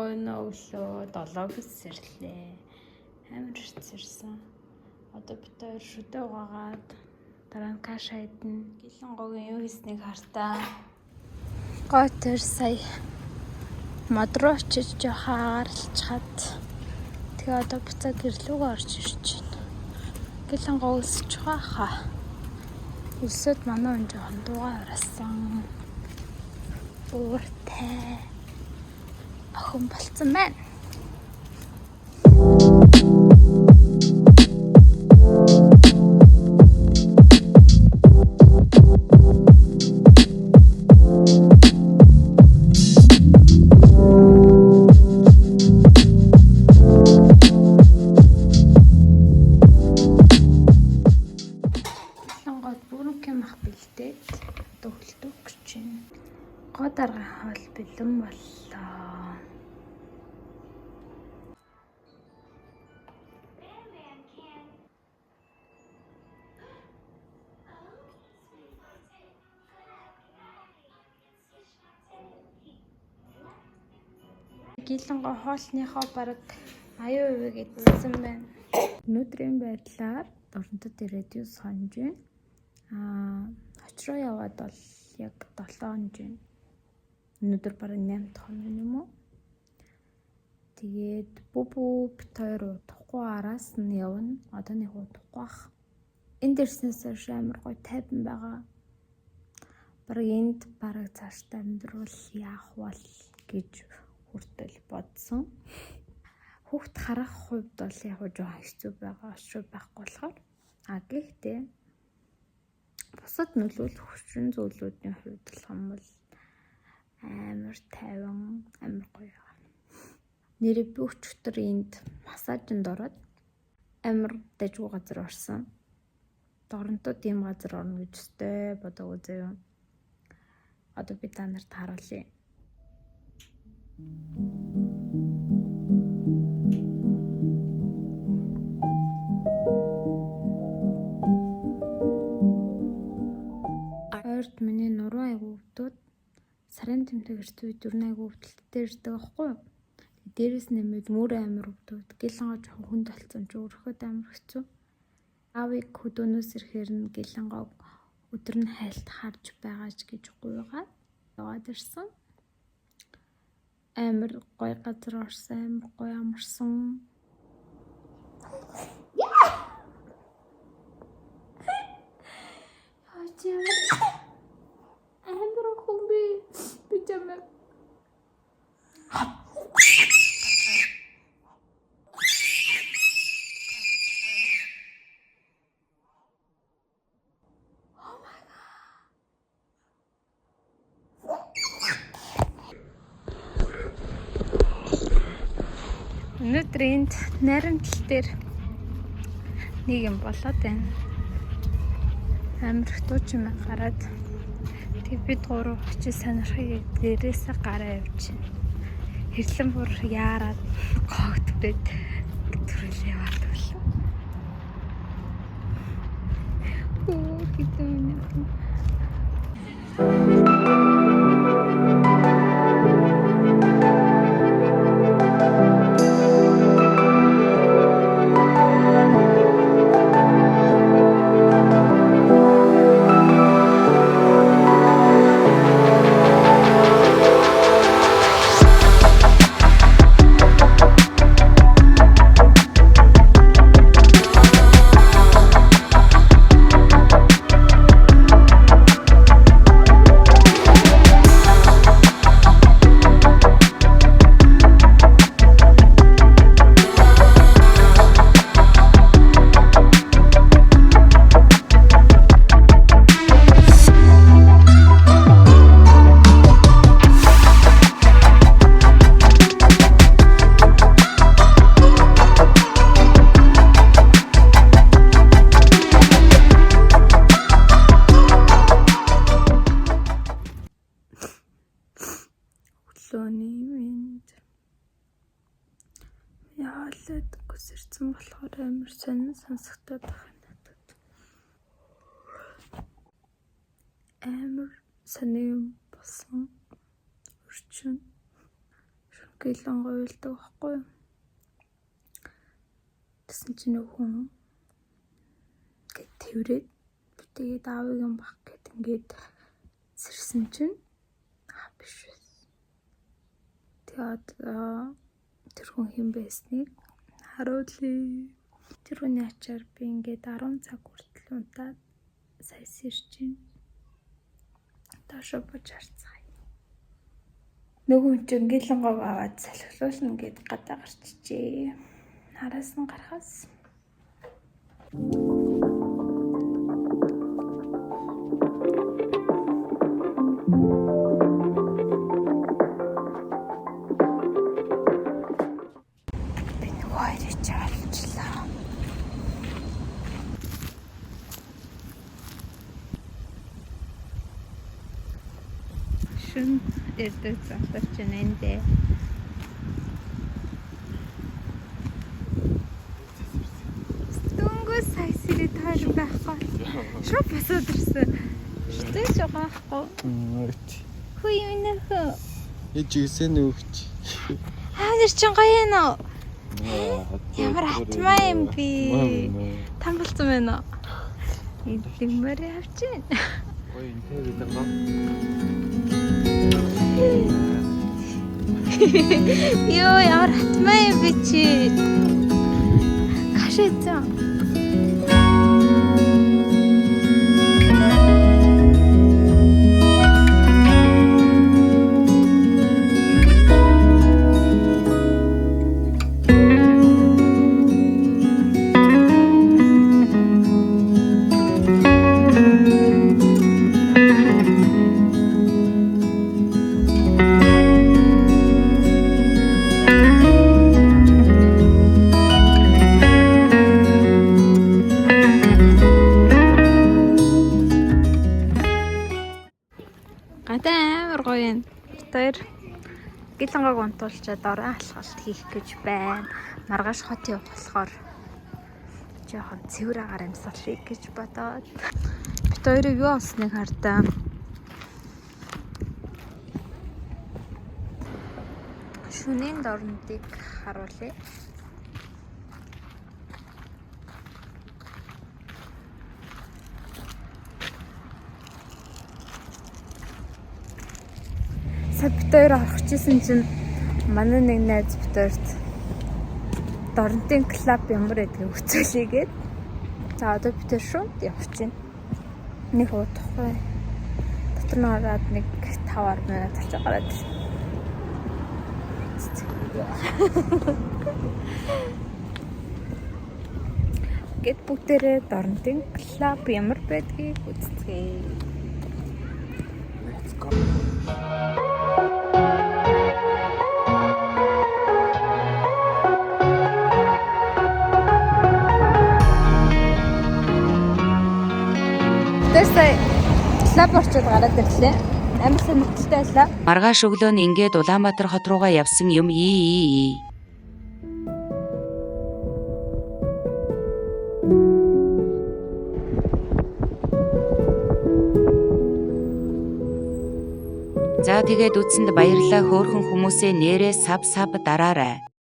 Өнөө өглөө 7-өөс сэрлээ. Амар ирсэн. Одоо бид хоёр шүдэ угаагаад дараа нь каш хайдна. Гэлэн гогийн юу хийснийг хартаа. Гой тэр сая мод руу очиж жоохон агаарчхад тэгээ одоо буцаад гэрлүүгээ орж ирж байна. Гэлэн гоо өлсөж байгаа хаа. Өлсөд манай хүн жоохон дуугаа орсон. Ууртай охин болцсон байна. Дарга хол бэлэн боллоо. Гэлэнго хоолныхоо бараг 80% эзэлсэн байна. Өнөөдрийн байдлаар дурантад ирээд 9 хонж байна. Очроо яваад бол яг 7 хонж байна. Өнөөдөр бараг 8 дахь хоног юм уу? Тэгээд бүү бит хоёр удахгүй араас нь явна. Одоо нэг удахгүй бах. Энд ирснээс хойш амар гоё тайван байгаа. Бараг энд бараг цаашдаа амьдрал яах бол гэж хүртэл бодсон. Хүүхд харах хувьд бол яг жоохон хэцүү байгаа шүү байхгүй болохоор. Гэхдээ бусад нөлөөлөх хүчин зүйлүүдийн хувьд болох юм бол амар тайван амар гоё. Нэрээ би өчтөр энд массажинд ороод амар дайгуу газар орсон. Доронтод ийм газар орно гэж өстэй бодоогүй заяа. Одоо би та нарт харуулъя. Ойрт миний нуруу айгуу өвдөд сарын тэмдэг эрт үед юу нэг өвдөлттэй ирдэг байхгүй юу? Дээрээс нэмээд мөр амар өвдөд. Гэлэнгаа жоохон хүнд талцсан ч өөрөхөд амар хэцүү. Аавыг хөдөөнөөс ирэхээр нь гэлэнгааг өдөр нь хайлт харж байгаач гэж гуйгаад яваад ирсэн. Амар гоё газар орсон, амар гоё амарсан. Амар хумби пижама. Өнөөдөр энд найрамдал дээр нэг юм болоод байна. Амар хтууч юм гараад тэг бид гурав очиж сонирхыг дээрээсээ гараа явчихна. Хэрлэн бүр яарад гоогдбээд төрөл яваад боллоо. Гэдэг юм. Яалаад гүсэрсэн болохоор амар сонин сонсогдоод байна надад. Амар сонин болсон. Өрчин. гэлэн гойлдог байхгүй юу? Тэсэн чинь нөхөн ингээд тэрврээд тэгээд аавыг юм бах гэд ингээд сэрсэн чинь биш байсан. Тэгээд тэр хүн хэн байсныг харуулъя. Тэр хүний ачаар би ингээд 10 цаг хүртэл унтаад сая сэрж байна. Таашаа бож харцгаая. Нөгөө чинь гэлэн гов аваад салхилуулна гэд гадаа гарчжээ. Араас нь гарахаас би нөгөө хоёрыг чаалчлаа. Шүн эрдэг завтарч байна энэ дээ. Дөнгөс сайсрээ тааш байхгүй. Шууд босоод ирсэн. Шүтээ шогаахгүй. Хүй минь хөө. Ижигсэн нүгч. Хааdir чин гоё юм уу? Ямар хатмаа юм би. Тамгалцсан байна уу? Идэмээр явчихна. Ой энэ гэдэг ба. Йоо ямар хатмаа юм би чи. Кашээцэн. Гадаа амар гоё юм. Тэр гэлэнгаг унтуулчаад орой алхалт хийх гэж байна. Маргааш хот явах болохоор жоохон цэвэр агаар амьсгал хийх гэж бодоод. Бид хоёрыг юу олсныг хардаа. Шөнийн дорнодыг харуулъя. Бид хоёр орох гэсэн чинь манай нэг найз бид хоёрт дорнтын клуб ямар гэдгийг үзүүлээгээд за одоо бид тэр шууд явж байна. Нэг удахгүй. Дотор нь ороод нэг 5 минут очиж гараад ирсэн. Гэт бүгдээрээ дорнтын клуб ямар байдгийг үзцгээе. Let's go. Тэсээ клуб орчод гараад ирлээ. Амар сонирхолтой байлаа. Маргааш өглөө нь ингээд Улаанбаатар хот руугаа явсан юм ий. За тэгээд үтсэнд баярлалаа хөөрхөн хүмүүсээ нэрээ сав дараарай.